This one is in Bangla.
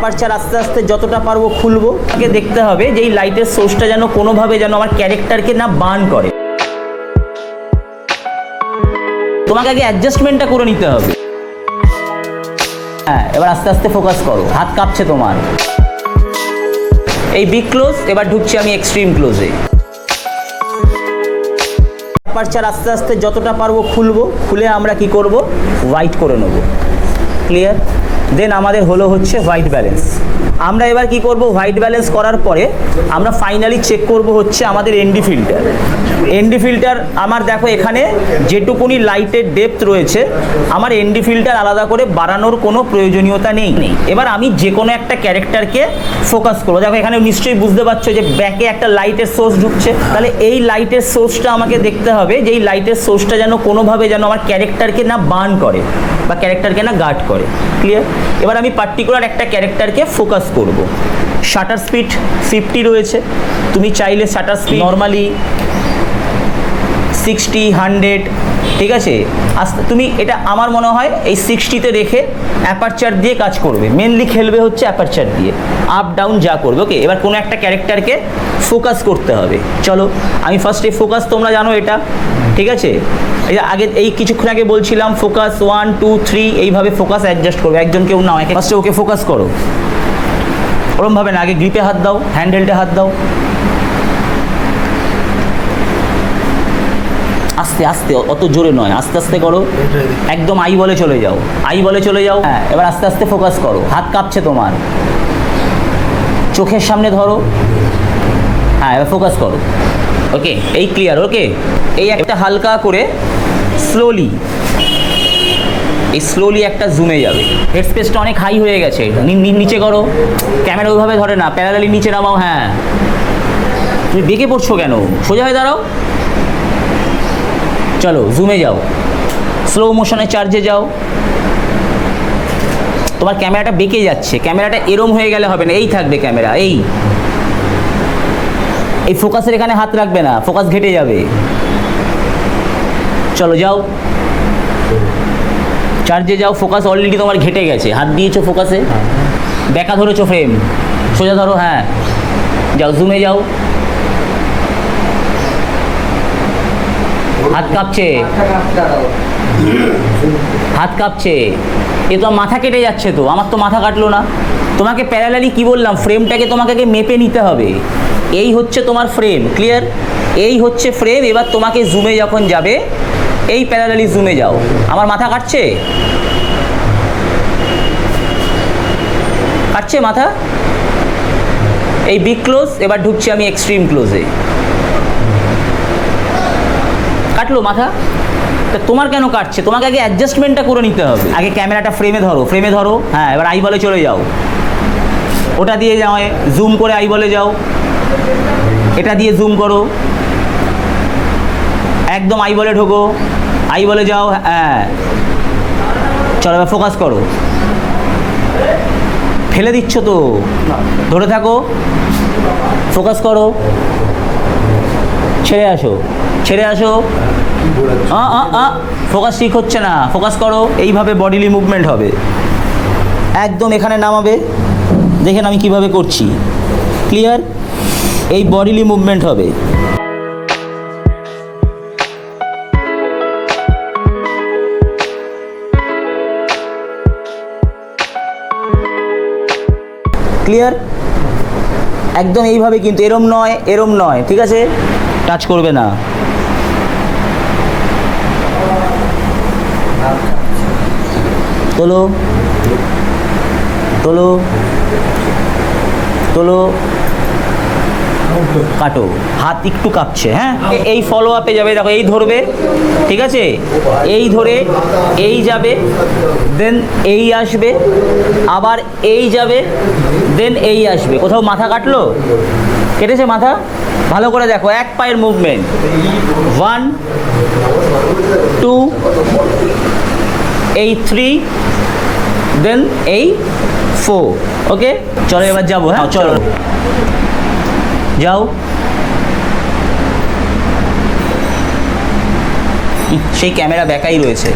অ্যাপারচার আস্তে আস্তে যতটা পারবো খুলবো। আগে দেখতে হবে যে এই লাইটের সোর্সটা যেন কোনোভাবে যেন আমার ক্যারেক্টারকে না বার্ন করে। তোমাকে আগে অ্যাডজাস্টমেন্টটা করে নিতে হবে। হ্যাঁ, এবার আস্তে আস্তে ফোকাস করো। হাত কাঁপছে তোমার। এই বিগ ক্লোজ, এবার ঢুকছি আমি এক্সট্রিম ক্লোজে। অ্যাপারচার আস্তে আস্তে যতটা পারবো খুলবো, খুলে আমরা কি করব, হোয়াইট করে নেব। ক্লিয়ার? দেন আমাদের হলো হচ্ছে হোয়াইট ব্যালেন্স। আমরা এবার কি করব, হোয়াইট ব্যালেন্স করার পরে আমরা ফাইনালি চেক করব হচ্ছে আমাদের এনডি ফিল্টার। এনডি ফিল্টার আমার দেখো এখানে যেটুকুনি লাইটের ডেপথ রয়েছে, আমার এনডি ফিল্টার আলাদা করে বাড়ানোর কোনো প্রয়োজনীয়তা নেই। এবার আমি যে কোনো একটা ক্যারেক্টারকে ফোকাস করবো। দেখো এখানে নিশ্চয়ই বুঝতে পারছো যে ব্যাকে একটা লাইটের সোর্স ঢুকছে। তাহলে এই লাইটের সোর্সটা আমাকে দেখতে হবে যে এই লাইটের সোর্সটা যেন কোনোভাবে যেন আমার ক্যারেক্টারকে না বার্ন করে বা ক্যারেক্টারকে না গার্ড করে। ক্লিয়ার? এবার আমি পার্টিকুলার একটা ক্যারেক্টারকে ফোকাস করব। শাটার স্পিড 50 রয়েছে। তুমি চাইলে শাটার স্পিড নর্মালি 60, 100, ঠিক আছে? আস্তে তুমি এটা আমার মনে হয় এই 60-তে রেখে অ্যাপারচার দিয়ে কাজ করবে। মেনলি খেলবে হচ্ছে অ্যাপারচার দিয়ে, আপ ডাউন যা করবে। ওকে, এবার কোনো একটা ক্যারেক্টারকে ফোকাস করতে হবে। চলো আমি ফার্স্টে ফোকাস, তোমরা জানো এটা, ঠিক আছে? এই আগে এই কিছুক্ষণ আগে বলছিলাম ফোকাস 1, 2, 3 এইভাবে ফোকাস অ্যাডজাস্ট করবে। একজন কেউ নাও, ফার্স্টে ওকে ফোকাস করো। ওরমভাবে না, আগে গ্রিপে হাত দাও, হ্যান্ডেলটা হাত দাও। আস্তে আস্তে, অত জোরে নয়, আস্তে আস্তে করো। একদম আই বলে চলে যাও, আই বলে চলে যাও। হ্যাঁ, এবার আস্তে আস্তে ফোকাস করো। হাত কাঁপছে তোমার, চোখের সামনে ধরো। হ্যাঁ, এবার ফোকাস করো। ওকে, এই ক্লিয়ার? ওকে, এই একটা হালকা করে স্লোলি, এই স্লোলি একটা জুমে যাবে। হেড স্পেসটা অনেক হাই হয়ে গেছে, নিচে করো। ক্যামেরা ওইভাবে ধরে না, প্যারালালি নিচে নামাও। হ্যাঁ, তুমি বেঁকে পড়ছো কেন? সোজা হয়ে দাঁড়াও। চলো জুমে যাও, স্লো মোশনে চার্জে যাও। তোমার ক্যামেরাটা বেঁকে যাচ্ছে, ক্যামেরাটা এরম হয়ে গেলে হবে না, এই থাকবে ক্যামেরা। এই ফোকাসের এখানে হাত রাখবে না, ফোকাস ঘেটে যাবে। চলো যাও, চার্জে যাও। ফোকাস অলরেডি তোমার ঘেটে গেছে, হাত দিয়েছো ফোকাসে, বেঁকা ধরেছো ফ্রেম, সোজা ধরো। হ্যাঁ, যাও জুমে যাও। হাত কাঁপছে, হাত কাঁপছে। এ তো মাথা কেটে যাচ্ছে। তো আমার তো মাথা কাটলো না। তোমাকে প্যারালালি কি বললাম, ফ্রেমটাকে তোমাকে মেপে নিতে হবে। এই হচ্ছে তোমার ফ্রেম। ক্লিয়ার? এই হচ্ছে ফ্রেম। এবার তোমাকে জুমে যখন যাবে, এই প্যারালালি জুমে যাও। আমার মাথা কাটছে, কাটছে মাথা। এই বিগ ক্লোজ, এবার ঢুকছি আমি এক্সট্রিম ক্লোজে। কাটলো মাথা? তা তোমার কেন কাটছে? তোমাকে আগে অ্যাডজাস্টমেন্টটা করে নিতে হবে। আগে ক্যামেরাটা ফ্রেমে ধরো, ফ্রেমে ধরো। হ্যাঁ, এবার আই বলে চলে যাও। ওটা দিয়ে যাও, জুম করে আই বলে যাও। এটা দিয়ে জুম করো, একদম আই বলে ঢোকো, আই বলে যাও। হ্যাঁ, চলো এবার ফোকাস করো। ফেলে দিচ্ছ তো, ধরে থাকো, ফোকাস করো। ছেড়ে আসো, ছেড়ে আসো। ফোকাস ঠিক হচ্ছে না, ফোকাস করো। এইভাবে বডিলি মুভমেন্ট হবে। একদম এখানে নামাবে, দেখেন আমি কিভাবে করছি। ক্লিয়ার? এই বডিলি মুভমেন্ট হবে। ক্লিয়ার? একদম এইভাবে, কিন্তু এরম নয়, এরম নয়, ঠিক আছে? টাচ করবে না। তোলো, তোলো, তোলো, কাটো। হাত একটু কাঁপছে। হ্যাঁ, এই ফলো আপে যাবে। দেখো এই ধরবে, ঠিক আছে? এই ধরে এই যাবে, দেন এই আসবে, আবার এই যাবে, দেন এই আসবে। কোথাও মাথা কাটলো? কেটেছে মাথা? ভালো করে দেখো, এক পায়ের মুভমেন্ট। 1, 2, এই 3, দেন এই 4। ওকে, চলো এবার যাবো। হ্যাঁ চলো, যাও। সেই ক্যামেরা ব্যাকাই রয়েছে।